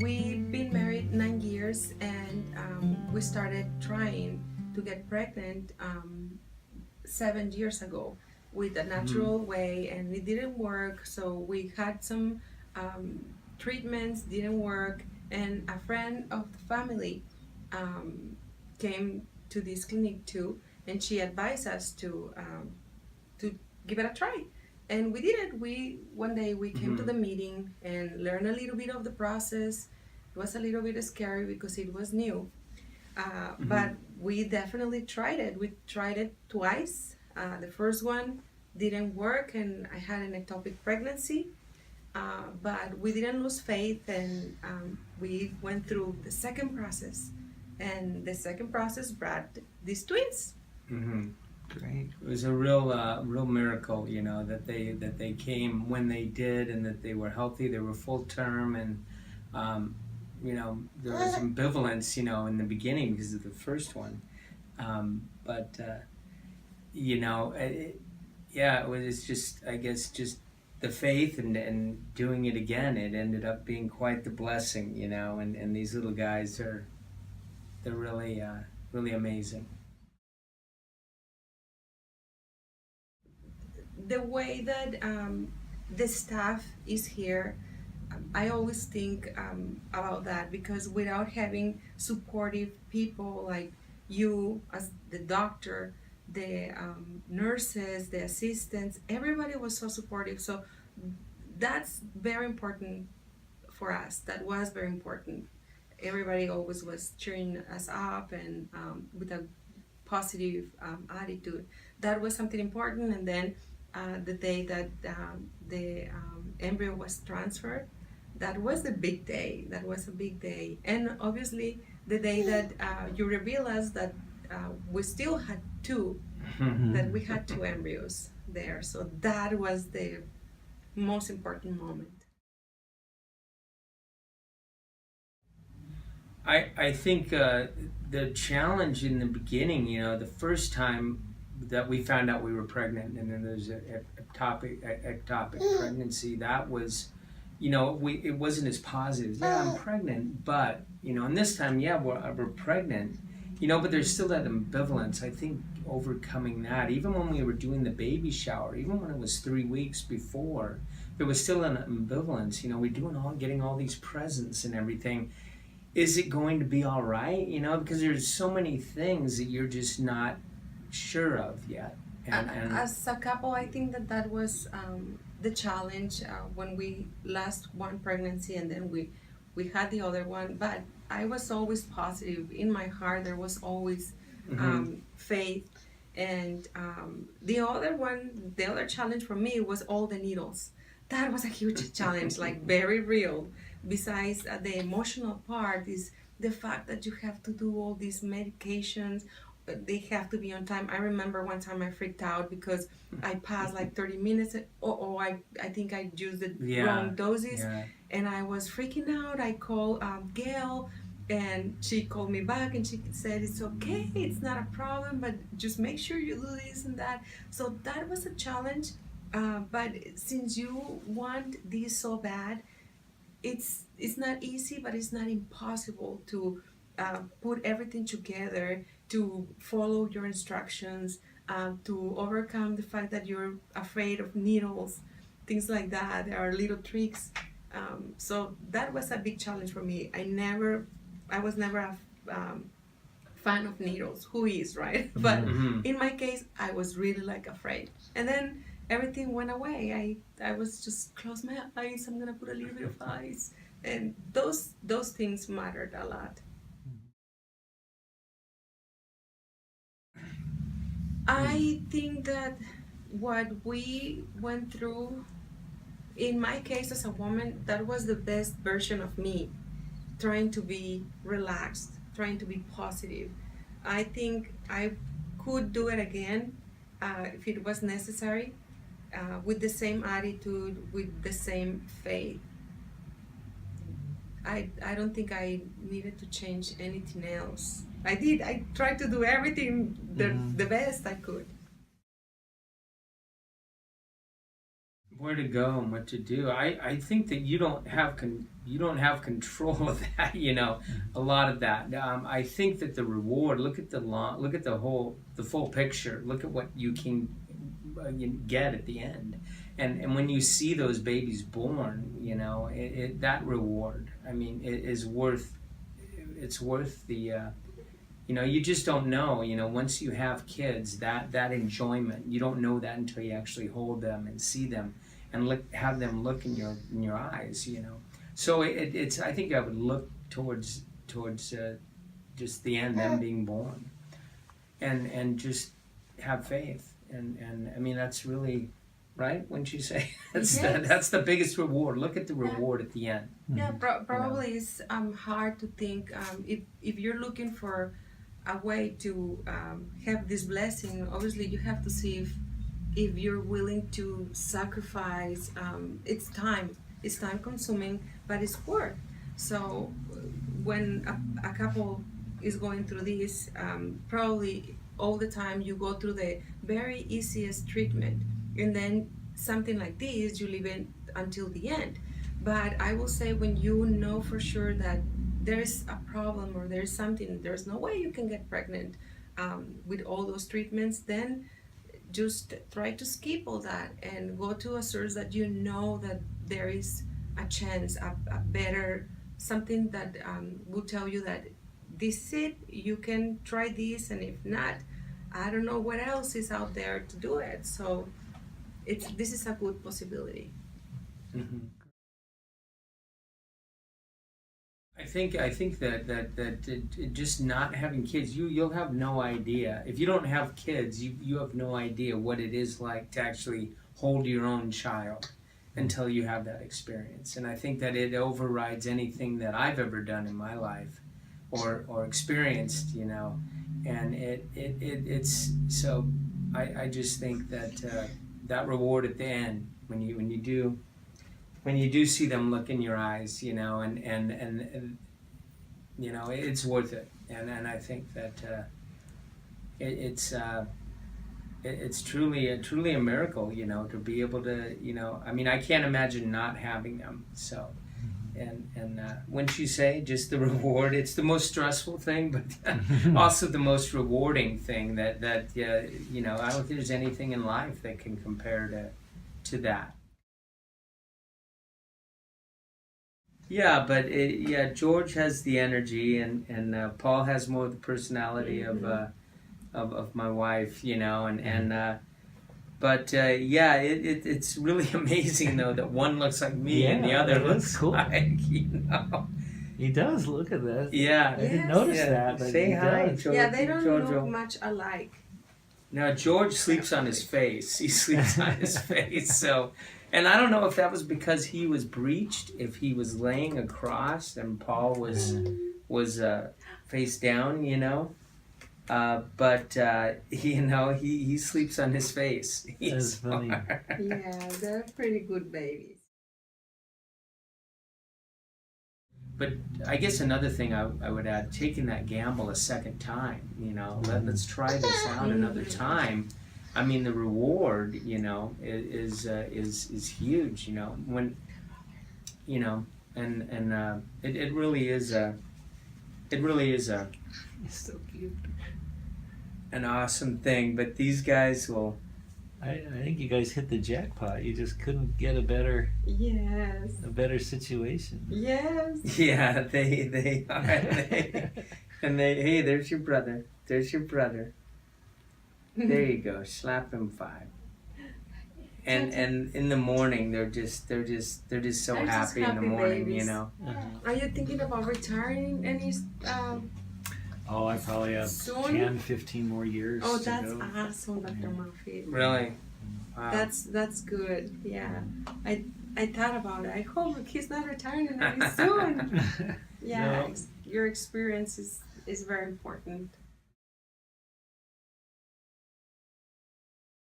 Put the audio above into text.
we've been married 9 years, and we started trying to get pregnant 7 years ago with a natural way, and it didn't work. So we had some um, treatments, didn't work, and a friend of the family um, came to this clinic too, and she advised us to give it a try. And we did it. We one day we came to the meeting and learned a little bit of the process. It was a little bit scary because it was new, but we definitely tried it. We tried it twice. The first one didn't work, and I had an ectopic pregnancy. But we didn't lose faith, and we went through the second process, and the second process brought these twins. Great. It was a real miracle, that they came when they did, and that they were healthy. They were full term, and there was ambivalence, in the beginning because of the first one, but it was just, I guess, just the faith and doing it again. It ended up being quite the blessing, and these little guys they're really amazing. The way that the staff is here, I always think about that, because without having supportive people like you as the doctor, the nurses, the assistants, everybody was so supportive. So that's very important for us. That was very important. Everybody always was cheering us up, and with a positive attitude. That was something important. And then the day that the embryo was transferred, that was a big day. That was a big day. And obviously, the day that you reveal us that we still had two, that we had two embryos there. So that was the most important moment. I think the challenge in the beginning, the first time that we found out we were pregnant, and then there's an ectopic pregnancy, that was, it wasn't as positive. Yeah, I'm pregnant, but, and this time, yeah, we're pregnant, but there's still that ambivalence. I think overcoming that, even when we were doing the baby shower, even when it was 3 weeks before, there was still an ambivalence. We're getting all these presents and everything. Is it going to be all right? Because there's so many things that you're just not sure of yet. And as a couple, I think that was the challenge when we lost one pregnancy, and then we had the other one. But I was always positive. In my heart, there was always faith. And the other challenge for me was all the needles. That was a huge challenge, like very real. Besides the emotional part is the fact that you have to do all these medications. They have to be on time. I remember one time I freaked out because I passed like 30 minutes. I think I used the wrong doses, and I was freaking out. I called Gail, and she called me back, and she said, "It's okay, it's not a problem, but just make sure you do this and that." So that was a challenge. But since you want this so bad, it's not easy, but it's not impossible to put everything together, to follow your instructions, to overcome the fact that you're afraid of needles, things like that. There are little tricks. So that was a big challenge for me. I was never a fan of needles. Who is, right? But in my case, I was really like afraid. And then everything went away. I was just close my eyes. I'm gonna put a little bit of ice, and those things mattered a lot. I think that what we went through, in my case as a woman, that was the best version of me, trying to be relaxed, trying to be positive. I think I could do it again if it was necessary, with the same attitude, with the same faith. I don't think I needed to change anything else. I tried to do everything the best I could. where to go and what to do. I think that you don't have control of that. A lot of that. I think that the reward. Look at the full picture. Look at what you can get at the end, and when you see those babies born, that reward. I mean, it is worth. It's worth the. You just don't know. Once you have kids, that enjoyment, you don't know that until you actually hold them and see them, and have them look in your eyes. So it's. I think I would look towards just the end, them being born, and just have faith, and I mean that's really. Right? Wouldn't you say? That's the biggest reward. Look at the reward at the end. Yeah, probably it's hard to think if you're looking for a way to have this blessing. Obviously, you have to see if you're willing to sacrifice. It's time. It's time consuming, but it's worth. So when a couple is going through this, probably all the time you go through the very easiest treatment. And then something like this, you leave it until the end. But I will say when you know for sure that there's a problem or there's something, there's no way you can get pregnant with all those treatments, then just try to skip all that and go to a source that you know that there is a chance, a better, something that will tell you that this is it, you can try this, and if not, I don't know what else is out there to do it. So this is a good possibility. Mm-hmm. I think that just not having kids, you'll have no idea. If you don't have kids, you have no idea what it is like to actually hold your own child until you have that experience. And I think that it overrides anything that I've ever done in my life or experienced, And it's so I just think that that reward at the end when you do see them look in your eyes, and it's worth it, and I think that it's truly a miracle, to be able to, I mean, I can't imagine not having them. So, and wouldn't you say just the reward? It's the most stressful thing, but also the most rewarding thing. That I don't think there's anything in life that can compare to that. Yeah, but George has the energy, and Paul has more of the personality of my wife, but it's really amazing though that one looks like me and the other looks cool. Like, He does. Look at this. Yeah, I didn't notice that. But say hi, George. Yeah, they don't Jojo. look much alike. Now George sleeps on his face. He sleeps on his face. So, and I don't know if that was because he was breached, if he was laying across and Paul was face down, but he sleeps on his face. That's funny. Yeah, they're pretty good babies. But I guess another thing I would add, taking that gamble a second time, let's try this out another time. I mean, the reward, is huge, when, and it really is He's so cute. an awesome thing. But these guys will. I think you guys hit the jackpot. You just couldn't get a better situation. Yes. Yeah, they are. And hey, there's your brother. There's your brother. There you go. Slap him 5. And in the morning they're just so happy in the morning, babies. Uh-huh. Are you thinking about retiring any? Oh, I probably have Soon? 10, 15 more years Oh, to that's go. awesome, Dr. Moffitt. Really? Wow. That's good. Yeah, I thought about it. I hope he's not retiring any soon. Yeah, No. your experience is very important.